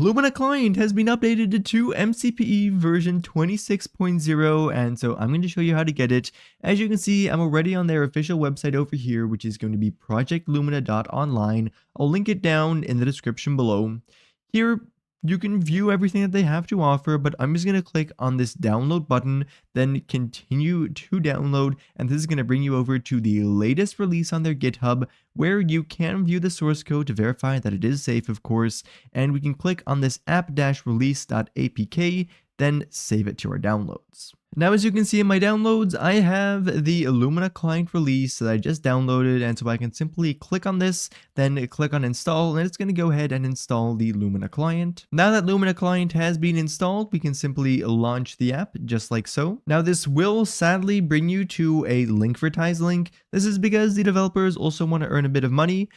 Lumina client has been updated to MCPE version 26.0, and so I'm going to show you how to get it. As you can see, I'm already on their official website over here, which is going to be projectlumina.online. I'll link it down in the description below. Here, you can view everything that they have to offer, but I'm just going to click on this download button, then continue to download, and this is going to bring you over to the latest release on their GitHub, where you can view the source code to verify that it is safe, of course, and we can click on this app-release.apk, then save it to our downloads. Now, as you can see in my downloads, I have the Lumina client release that I just downloaded, and so I can simply click on this, then click on install, and it's going to go ahead and install the Lumina client. Now that Lumina client has been installed, we can simply launch the app just like so. Now, this will sadly bring you to a Linkvertise link. This is because the developers also want to earn a bit of money.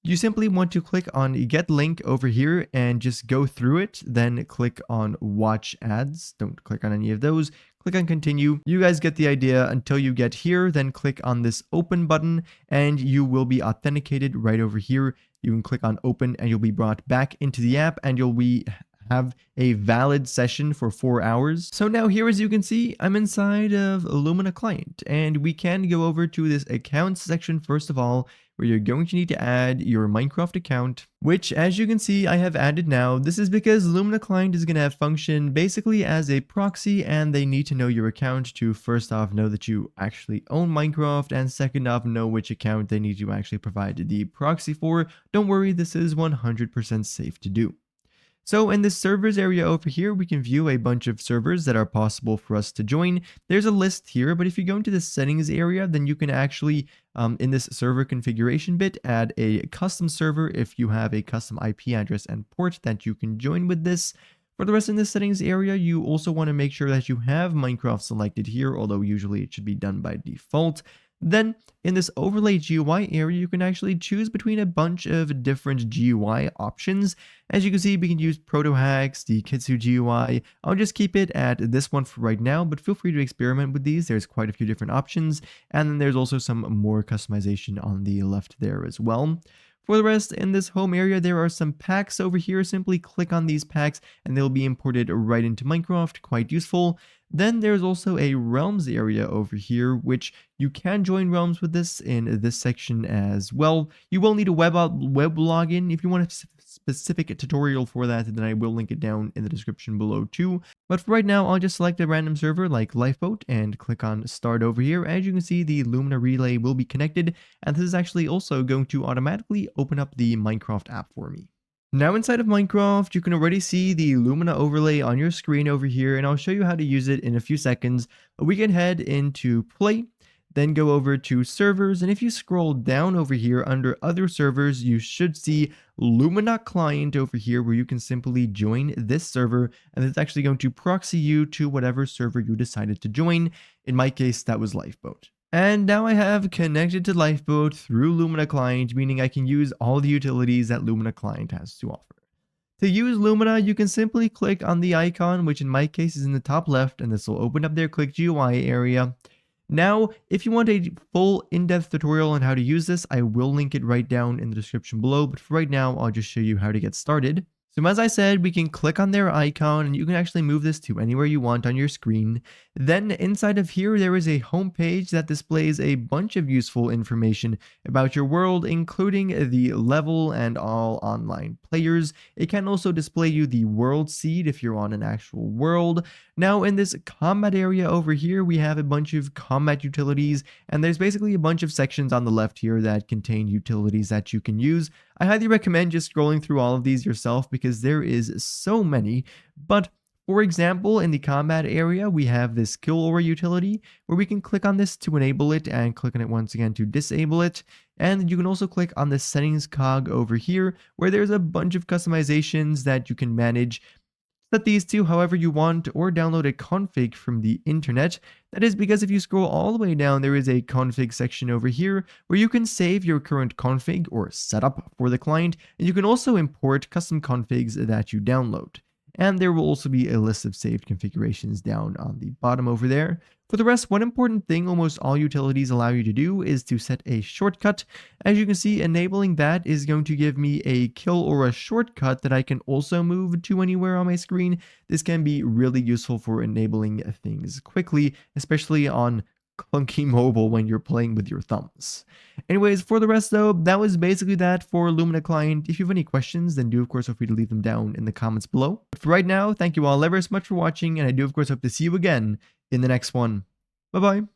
You simply want to click on get link over here and just go through it, then click on watch ads. Don't click on any of those. Click on continue. You guys get the idea have you get here, then click on this open button and you will be authenticated right over here. You can click on open and you'll be brought back into the app and you'll have a valid session for 4 hours. So now here, as you can see, I'm inside of Lumina client and we can go over to this accounts section first of all, where you're going to need to add your Minecraft account, which as you can see, I have added now. This is because Lumina client is going to have function basically as a proxy, and they need to know your account to first off know that you actually own Minecraft, and second off know which account they need to actually provide the proxy for. Don't worry, this is 100% safe to do. So in this servers area over here, we can view a bunch of servers that are possible for us to join. There's a list here, but if you go into the settings area, then you can actually, in this server configuration bit, add a custom server if you have a custom IP address and port that you can join with this. For the rest in the settings area, you also want to make sure that you have Minecraft selected here, although usually it should be done by default. Then in this overlay GUI area, you can actually choose between a bunch of different GUI options. As you can see, we can use ProtoHacks, the Kitsu GUI. I'll just keep it at this one for right now, but feel free to experiment with these. There's quite a few different options. And then there's also some more customization on the left there as well. For the rest, in this home area, there are some packs over here. Simply click on these packs and they'll be imported right into Minecraft. Quite useful. Then there's also a realms area over here, which you can join realms with this in this section as well. You will need a web login. If you want a specific tutorial for that, then I will link it down in the description below too. But for right now, I'll just select a random server like Lifeboat and click on start over here. As you can see, the Lumina relay will be connected, and this is actually also going to automatically open up the Minecraft app for me. Now inside of Minecraft, you can already see the Lumina overlay on your screen over here, and I'll show you how to use it in a few seconds. We can head into play, then go over to servers, and if you scroll down over here under other servers, you should see Lumina client over here, where you can simply join this server, and it's actually going to proxy you to whatever server you decided to join. In my case, that was Lifeboat. And now I have connected to Lifeboat through Lumina client, meaning I can use all the utilities that Lumina client has to offer. To use Lumina, you can simply click on the icon, which in my case is in the top left, and this will open up their Click GUI area. Now, if you want a full in-depth tutorial on how to use this, I will link it right down in the description below, but for right now, I'll just show you how to get started. So as I said, we can click on their icon and you can actually move this to anywhere you want on your screen. Then inside of here, there is a home page that displays a bunch of useful information about your world, including the level and all online players. It can also display you the world seed if you're on an actual world. Now in this combat area over here, we have a bunch of combat utilities, and there's basically a bunch of sections on the left here that contain utilities that you can use. I highly recommend just scrolling through all of these yourself because there is so many. But for example, in the combat area, we have this kill aura utility where we can click on this to enable it and click on it once again to disable it. And you can also click on the settings cog over here where there's a bunch of customizations that you can manage. Set these to however you want or download a config from the internet. That is because if you scroll all the way down, there is a config section over here where you can save your current config or setup for the client, and you can also import custom configs that you download. And there will also be a list of saved configurations down on the bottom over there. For the rest, one important thing almost all utilities allow you to do is to set a shortcut. As you can see, enabling that is going to give me a kill or a shortcut that I can also move to anywhere on my screen. This can be really useful for enabling things quickly, especially on clunky mobile when you're playing with your thumbs. Anyways, for the rest though, that was basically that for Lumina Client. If you have any questions, then do of course feel free to leave them down in the comments below. But for right now, thank you all ever so much for watching, and I do of course hope to see you again in the next one. Bye bye.